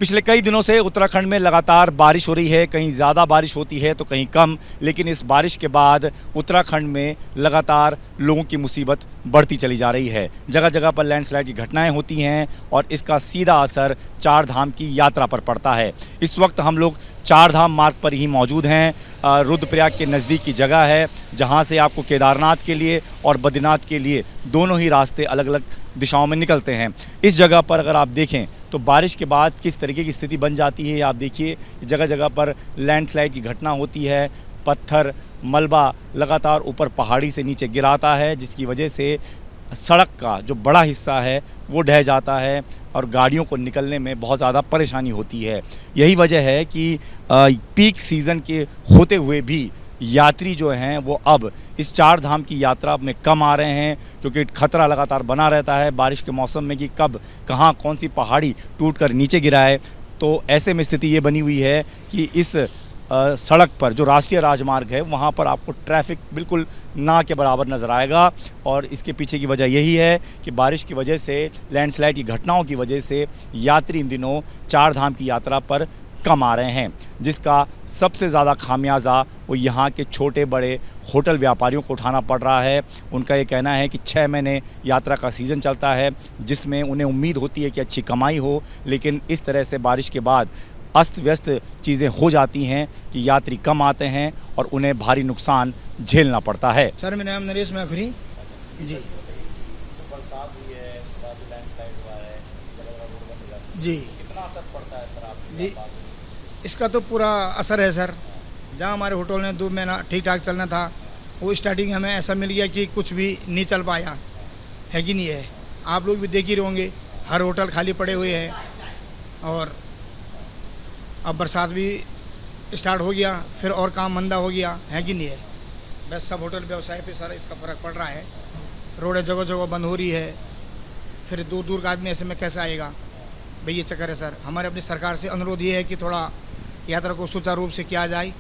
पिछले कई दिनों से उत्तराखंड में लगातार बारिश हो रही है, कहीं ज़्यादा बारिश होती है तो कहीं कम, लेकिन इस बारिश के बाद उत्तराखंड में लगातार लोगों की मुसीबत बढ़ती चली जा रही है। जगह जगह पर लैंडस्लाइड की घटनाएं होती हैं और इसका सीधा असर चार धाम की यात्रा पर पड़ता है। इस वक्त हम लोग चार धाम मार्ग पर ही मौजूद हैं। रुद्रप्रयाग के नज़दीक की जगह है जहां से आपको केदारनाथ के लिए और बद्रीनाथ के लिए दोनों ही रास्ते अलग अलग दिशाओं में निकलते हैं। इस जगह पर अगर आप देखें तो बारिश के बाद किस तरीके की स्थिति बन जाती है, आप देखिए जगह जगह पर लैंडस्लाइड की घटना होती है। पत्थर मलबा लगातार ऊपर पहाड़ी से नीचे गिराता है, जिसकी वजह से सड़क का जो बड़ा हिस्सा है वो ढह जाता है और गाड़ियों को निकलने में बहुत ज़्यादा परेशानी होती है। यही वजह है कि पीक सीज़न के होते हुए भी यात्री जो हैं वो अब इस चार धाम की यात्रा में कम आ रहे हैं, क्योंकि खतरा लगातार बना रहता है बारिश के मौसम में कि कब कहाँ कौन सी पहाड़ी टूटकर नीचे गिराए। तो ऐसे में स्थिति ये बनी हुई है कि इस सड़क पर जो राष्ट्रीय राजमार्ग है वहाँ पर आपको ट्रैफिक बिल्कुल ना के बराबर नज़र आएगा। और इसके पीछे की वजह यही है कि बारिश की वजह से, लैंडस्लाइड की घटनाओं की वजह से यात्री इन दिनों चार धाम की यात्रा पर कम आ रहे हैं, जिसका सबसे ज़्यादा खामियाजा वो यहाँ के छोटे बड़े होटल व्यापारियों को उठाना पड़ रहा है। उनका ये कहना है कि 6 महीने यात्रा का सीज़न चलता है, जिसमें उन्हें उम्मीद होती है कि अच्छी कमाई हो, लेकिन इस तरह से बारिश के बाद अस्त व्यस्त चीज़ें हो जाती हैं कि यात्री कम आते हैं और उन्हें भारी नुकसान झेलना पड़ता है। सर, मेरा नाम नरेश मैखरी जी। बरसात हुई है, लैंडस्लाइड हुआ है, जी कितना असर पड़ता है सर आप जी, इसका तो पूरा असर है सर। जहाँ हमारे होटल में 2 महीना ठीक ठाक चलना था, वो स्टार्टिंग हमें ऐसा मिल गया कि कुछ भी नहीं चल पाया है कि नहीं है। आप लोग भी देख ही रहोगे, हर होटल खाली पड़े हुए हैं और अब बरसात भी स्टार्ट हो गया, फिर और काम मंदा हो गया है कि नहीं है। बस सब होटल व्यवसाय पे सारा इसका फ़र्क पड़ रहा है। रोडें जगह जगह बंद हो रही है, फिर दूर दूर का आदमी ऐसे में कैसे आएगा भाई, ये चक्कर है सर। हमारे अपनी सरकार से अनुरोध ये है कि थोड़ा यात्रा को सुचारू रूप से किया जाए,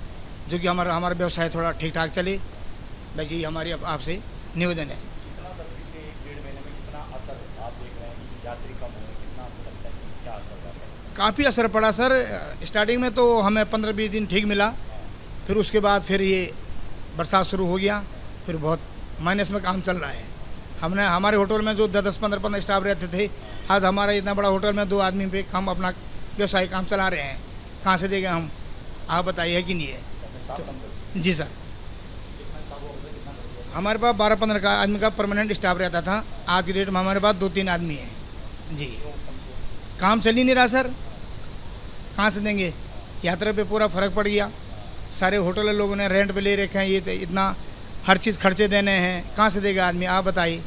जो कि हमारा व्यवसाय थोड़ा ठीक ठाक चले। बस यही हमारी आपसे निवेदन है। काफ़ी असर पड़ा सर। स्टार्टिंग में तो हमें 15-20 दिन ठीक मिला, फिर उसके बाद फिर ये बरसात शुरू हो गया, फिर बहुत माइनस में काम चल रहा है। हमारे होटल में जो 10-15 स्टाफ रहते थे, आज हमारा इतना बड़ा होटल में 2 आदमी पे हम अपना व्यवसाय काम चला रहे हैं। कहाँ से देंगे हम, आप बताइए कि नहीं है तो, जी सर। हमारे पास 12-15 आदमी का परमानेंट स्टाफ रहता था, आज की डेट में हमारे पास 2-3 आदमी हैं जी। काम चल ही नहीं रहा सर, कहाँ से देंगे। यात्रा पे पूरा फ़र्क पड़ गया। सारे होटल लोगों ने रेंट पे ले रखे हैं, ये तो इतना हर चीज़ खर्चे देने हैं, कहाँ से देगा आदमी, आप बताइए।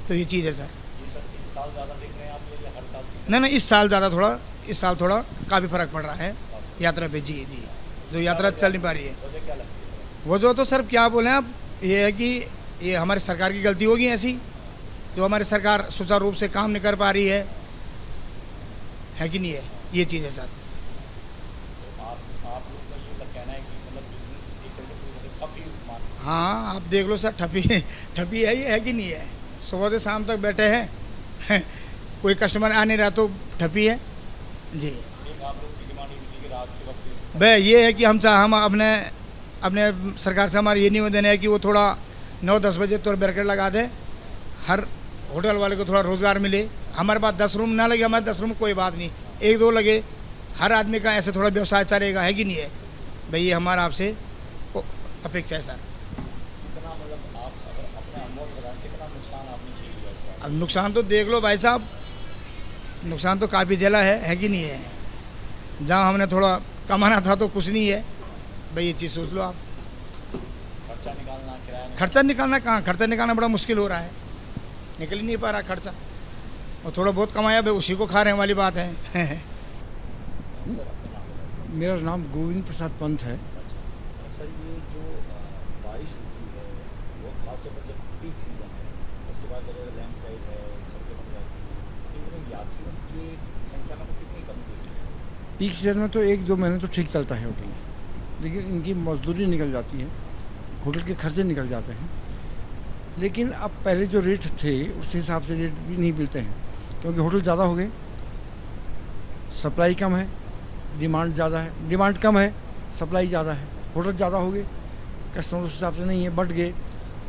तो ये चीज़ है सर। इस साल ज़्यादा देख रहे हैं आप, ये हर साल नहीं, इस साल ज़्यादा, थोड़ा इस साल थोड़ा काफ़ी फ़र्क पड़ रहा है यात्रा पे जी। जो यात्रा चल नहीं पा रही है, वो जो तो सर क्या बोलें आप, ये है कि ये हमारी सरकार की गलती होगी ऐसी, जो हमारी सरकार सुचारू रूप से काम नहीं कर पा रही है कि नहीं है। ये चीज़ है सर। आप लोग का ये कहना है कि मतलब बिजनेस एक तरह से ठप ही हाँ, आप देख लो सर, ठपी है ये, है कि नहीं है। सुबह से शाम तक बैठे हैं कोई कस्टमर आ नहीं रहा तो ठपी है जी। आप लोग की डिमांड कि रात के वक्त भाई ये है कि हम अपने सरकार से हमारा ये निवेदन है कि वो थोड़ा 9-10 बजे तो बैरिकेड लगा दे, हर होटल वाले को थोड़ा रोज़गार मिले। हमारे पास 10 रूम ना लगे, हमारे 10 रूम कोई बात नहीं, 1-2 लगे, हर आदमी का ऐसे थोड़ा व्यवसाय चलेगा, है कि नहीं है भाई। ये हमारा आपसे अपेक्षा है सर। अब नुकसान तो देख लो भाई साहब, नुकसान तो काफ़ी झेला है कि नहीं है। जहाँ हमने थोड़ा कमाना था तो कुछ नहीं है भाई, ये चीज़ सोच लो आप। खर्चा निकालना कहाँ, खर्चा निकालना बड़ा मुश्किल हो रहा है, निकल ही नहीं पा रहा खर्चा। और थोड़ा बहुत कमाया भाई उसी को खा रहे हैं वाली बात है। मेरा नाम गोविंद प्रसाद पंत है। सर, ये जो बारिश होती है वो खासतौर पर जब पीक सीज़न है, उसके बाद जब लैंडस्लाइड है, सड़कें बन जाती हैं, इन यात्रियों की संख्या में कितनी कमी हुई है? पीक सीजन में तो 1-2 महीने तो ठीक चलता है होटल, लेकिन इनकी मजदूरी निकल जाती है, होटल के खर्चे निकल जाते हैं। लेकिन अब पहले जो रेट थे उस हिसाब से रेट भी नहीं मिलते हैं, क्योंकि होटल ज़्यादा हो गए, सप्लाई कम है, डिमांड ज़्यादा है, डिमांड कम है, सप्लाई ज़्यादा है, होटल ज़्यादा हो गए, कस्टमर उस हिसाब से नहीं है, बढ़ गए।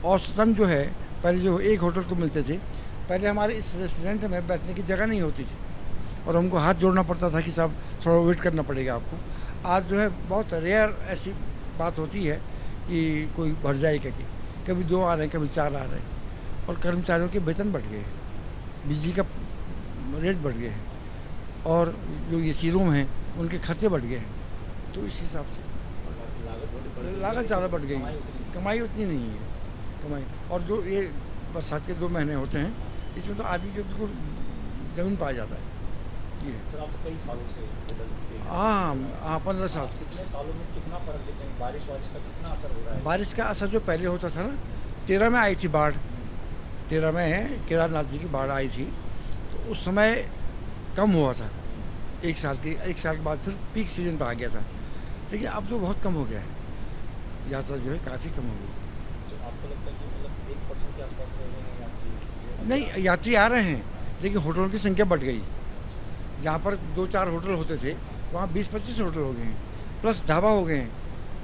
औसतन जो है पहले जो एक होटल को मिलते थे, पहले हमारे इस रेस्टोरेंट में बैठने की जगह नहीं होती थी और हमको हाथ जोड़ना पड़ता था कि साहब थोड़ा वेट करना पड़ेगा आपको। आज जो है बहुत रेयर ऐसी बात होती है कि कोई बढ़ जाए करके, कभी 2 आ रहे हैं, कभी 4 आ रहे हैं। और कर्मचारियों के वेतन बढ़ गए हैं, बिजली का रेट बढ़ गए हैं और जो एसी रूम हैं उनके खर्चे बढ़ गए हैं। तो इस हिसाब से लागत ज़्यादा बढ़ गई, कमाई उतनी नहीं है कमाई। और जो ये बरसात के 2 महीने होते हैं, इसमें तो आदमी जो बिल्कुल ज़मीन पाया जाता है। ये सर आप तो कई सालों से हाँ 15 साल से। कितने सालों में कितना फर्क देखते हैं, बारिश का कितना असर हो रहा है? बारिश का असर जो पहले होता था ना, 13 में आई थी बाढ़, 13 में केदारनाथ जी की बाढ़ आई थी, तो उस समय कम हुआ था। एक साल के बाद फिर पीक सीजन पर आ गया था, लेकिन अब तो बहुत कम हो गया है, यात्रा जो है काफ़ी कम हो गई। तो आपको लगता है कि मतलब 1% के आसपास रह गए हैं यात्री? नहीं, यात्री आ रहे हैं, लेकिन होटलों की संख्या बढ़ गई। जहाँ पर 2-4 होटल होते थे, वहाँ 20-25 होटल हो गए हैं, प्लस ढाबा हो गए हैं।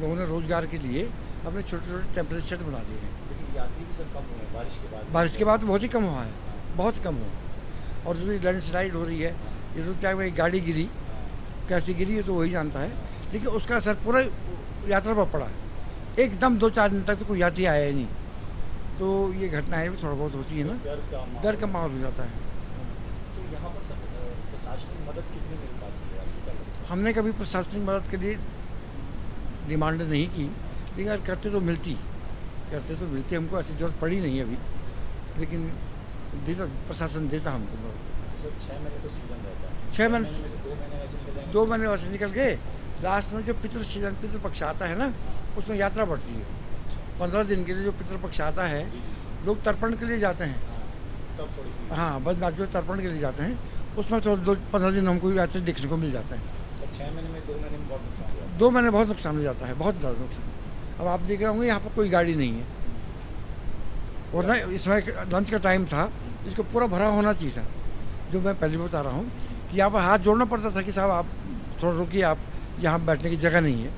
लोगों ने रोज़गार के लिए अपने छोटे-छोटे टेम्परेरी सेट बना दिए हैं। लेकिन यात्री भी सर कम हुए हैं बारिश के बाद? बारिश के बाद बहुत ही कम हुआ है, बहुत कम हुआ। और जो लैंडस्लाइड हो रही है, ये रोड ट्रैक में एक गाड़ी गिरी, कैसे गिरी है तो वही जानता है, लेकिन उसका असर पूरा यात्रा पर पड़ा। एकदम 2-4 दिन तक तो कोई यात्री आया ही नहीं। तो ये घटनाएं भी थोड़ा बहुत होती है ना, डर का माहौल हो जाता है। तो यहाँ पर प्रशासनिक मदद कितनी मिल पाती है आपको क्या लगता है? हमने कभी प्रशासनिक मदद के लिए डिमांड नहीं की, लेकिन अगर करते तो मिलती, हमको ऐसी जरूरत पड़ी नहीं अभी, लेकिन देता प्रशासन देता हमको मदद। सर 6 महीने तो सीजन रहता है, 6 महीने में से 2 महीने ऐसे निकल जाएंगे? 2 महीने वैसे निकल गए। लास्ट में जो पितृ पक्ष आता है ना, उसमें यात्रा बढ़ती है। 15 दिन के लिए जो पितृ पक्ष आता है, लोग तर्पण के लिए जाते हैं। तब थोड़ी सी हाँ, बद्रीनाथ जो तर्पण के लिए जाते हैं, उसमें तो 2-15 दिन हमको यात्रा देखने को मिल जाता है। तो 6 महीने में 2 महीने में बहुत नुकसान हुआ? 2 महीने बहुत नुकसान हो जाता है, बहुत ज़्यादा नुकसान। अब आप देख रहे होंगे यहाँ पर कोई गाड़ी नहीं है, और ना इसमें लंच का टाइम था, इसको पूरा भरा होना चाहिए था। जो मैं पहले बता रहा हूँ कि यहाँ पर हाथ जोड़ना पड़ता था कि साहब आप थोड़ा रुकिए, आप यहाँ बैठने की जगह नहीं है।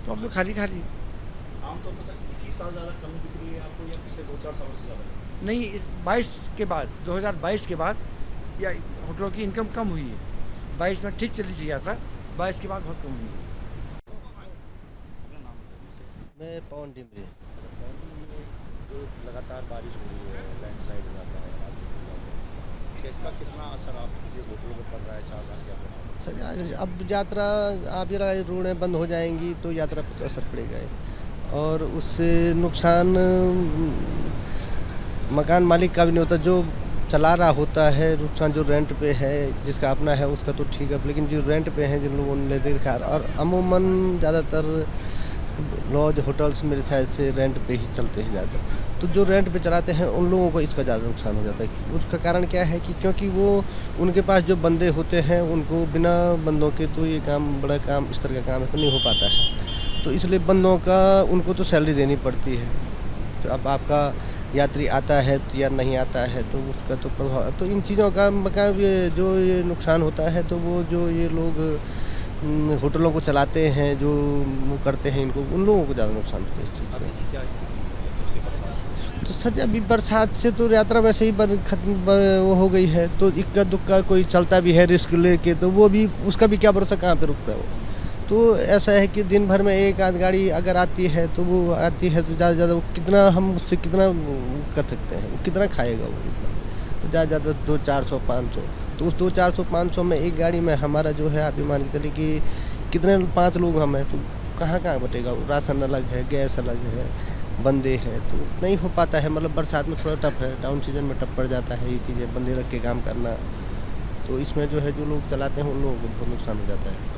तो अब तो खाली आमतौर पर सर इसी साल ज़्यादा कमी दिख रही है आपको या पिछले 2-4 सालों से ज़्यादा? नहीं, इस 2022 के बाद या होटलों की इनकम कम हुई है। 22 में ठीक चली थी यात्रा, 22 के बाद बहुत कम हुई है। मैं पवन डिमरी। जो लगातार बारिश हो रही है, लैंडस्लाइड हो जाता है, रास्ते खुल जाते हैं, तो इसका कितना असर आपके होटलों पर पड़ रहा है 4 साल के अंदर? सर अब यात्रा आप ये रोडें बंद हो जाएंगी तो यात्रा पर तो असर पड़ेगा ही, और उससे नुकसान मकान मालिक का भी नहीं होता, जो चला रहा होता है। नुकसान जो रेंट पे है, जिसका अपना है उसका तो ठीक है, लेकिन जो रेंट पे हैं जिन लोगों ने ले रखा है, और अमूमन ज़्यादातर लॉज होटल्स मेरे साइड से रेंट पे ही चलते हैं ज़्यादा, तो जो रेंट पे चलाते हैं उन लोगों को इसका ज़्यादा नुकसान हो जाता है। उसका कारण क्या है कि क्योंकि वो उनके पास जो बंदे होते हैं, उनको बिना बंदों के तो ये काम, बड़ा काम, इस तरह का काम है तो नहीं हो पाता है, तो इसलिए बंदों का उनको तो सैलरी देनी पड़ती है। तो अब आपका यात्री आता है तो या नहीं आता है तो उसका तो प्रभाव, तो इन चीज़ों का मकान जो ये नुकसान होता है, तो वो जो ये लोग होटलों को चलाते हैं, जो वो करते हैं, इनको उन लोगों को ज़्यादा नुकसान होता है इस चीज़ का। क्या स्थिति? तो सर अभी बरसात से तो यात्रा वैसे ही खत्म वो हो गई है, तो इक्का दुक्का कोई चलता भी है रिस्क लेके, तो वो भी उसका भी क्या भरोसा कहाँ पे रुकता है वो। तो ऐसा है कि दिन भर में एक आध गाड़ी अगर आती है तो वो आती है, तो ज़्यादा से ज़्यादा वो कितना हम उससे कितना कर सकते हैं, वो कितना खाएगा वो, तो ज़्यादा ज़्यादा 200-400 500, तो उस 200-400 500 में एक गाड़ी में हमारा जो है, आप मान के चलिए कि कितने 5 लोग हम हैं, तो कहाँ बटेगा। राशन अलग है, गैस अलग है, बंदे हैं, तो नहीं हो पाता है। मतलब बरसात में थोड़ा टफ है, डाउन सीजन में टफ पड़ जाता है ये चीज़ें, बंदे रख के काम करना, तो इसमें जो है जो लोग चलाते हैं उन लोगों को बहुत नुकसान हो जाता है।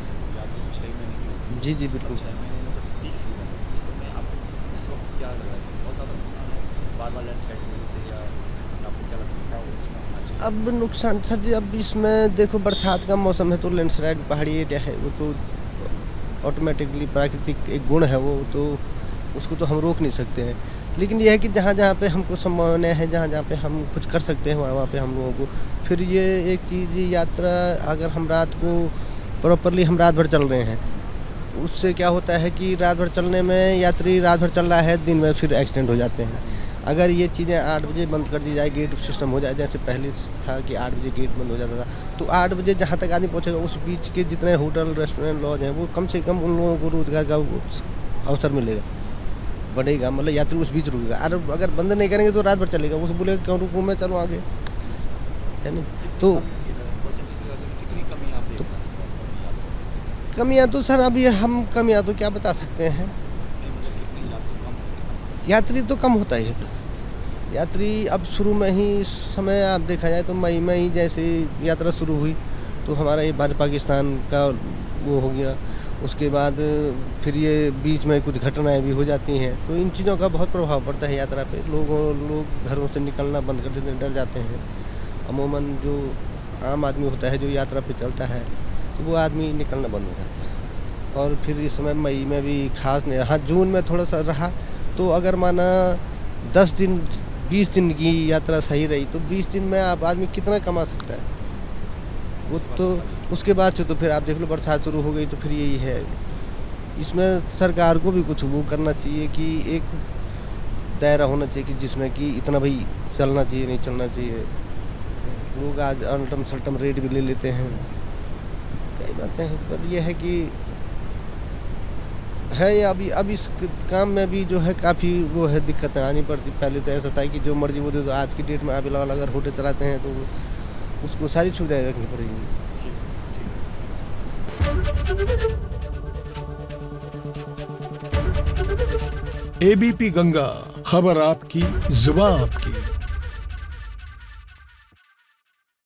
जी बिल्कुल। 6 महीने में तो पीक सीजन है, इस समय आपको इस वक्त क्या लग रहा है? बहुत ज़्यादा नुकसान है बार-बार लैंडस्लाइड होने से, या आपको क्या लगता है इसमें होना चाहिए? अब नुकसान सर जी, अब इसमें देखो बरसात का मौसम है तो लैंडस्लाइड पहाड़ी एरिया है, वो तो ऑटोमेटिकली प्राकृतिक एक गुण है, वो तो उसको तो हम रोक नहीं सकते हैं। लेकिन यह है कि जहाँ जहाँ पे हमको संभावना है, जहाँ जहाँ पे हम कुछ कर सकते हैं, वहाँ वहाँ पे हम लोगों को, फिर ये एक चीज़ यात्रा अगर हम रात को प्रॉपरली हम रात भर चल रहे हैं। उससे क्या होता है कि रात भर चलने में यात्री रात भर चल रहा है, दिन में फिर एक्सीडेंट हो जाते हैं। अगर ये चीज़ें 8 बजे बंद कर दी जाए, गेट सिस्टम हो जाए, जैसे पहले था कि 8 बजे गेट बंद हो जाता था, तो 8 बजे जहाँ तक आदमी पहुँचेगा उस बीच के जितने होटल, रेस्टोरेंट, लॉज हैं, वो कम से कम उन लोगों को रोजगार का अवसर मिलेगा, बढ़ेगा। मतलब यात्री उस बीच रुकेगा। अगर बंद नहीं करेंगे तो रात भर चलेगा। वो बोलेगा क्यों रुकूँ मैं, चलो आगे, है नहीं। तो कमियाँ तो सर अभी हम कमियाँ तो क्या बता सकते हैं। यात्री तो कम होता ही है सर। यात्री अब शुरू में ही इस समय आप देखा जाए तो मई में ही जैसे यात्रा शुरू हुई तो हमारा ये भारत पाकिस्तान का वो हो गया। उसके बाद फिर ये बीच में कुछ घटनाएं भी हो जाती हैं, तो इन चीज़ों का बहुत प्रभाव पड़ता है यात्रा पे। लोग घरों से निकलना बंद कर देते हैं, डर जाते हैं। अमूमन जो आम आदमी होता है जो यात्रा पे चलता है तो वो आदमी निकलना बंद हो जाता है। और फिर इस समय मई में भी खास नहीं, हाँ जून में थोड़ा सा रहा। तो अगर माना 10 दिन 20 दिन की यात्रा सही रही तो 20 दिन में आप आदमी कितना कमा सकता है। वो तो उसके बाद से तो फिर आप देख लो बरसात शुरू हो गई तो फिर यही है। इसमें सरकार को भी कुछ वो करना चाहिए कि एक दायरा होना चाहिए कि जिसमें कि इतना भाई चलना चाहिए, नहीं चलना चाहिए। लोग आज अल्टम सल्टम रेट भी ले लेते हैं, कई बातें हैं। पर यह है कि है अब इस काम में भी जो है काफ़ी वो है, दिक्कतें आनी पड़ती। पहले तो ऐसा था कि जो मर्जी वो दे दो। आज की डेट में आप अगर होटल चलाते हैं तो उसको सारी सुविधाएं रखनी पड़ेगी। एबीपी गंगा, खबर आपकी, जुबान आपकी।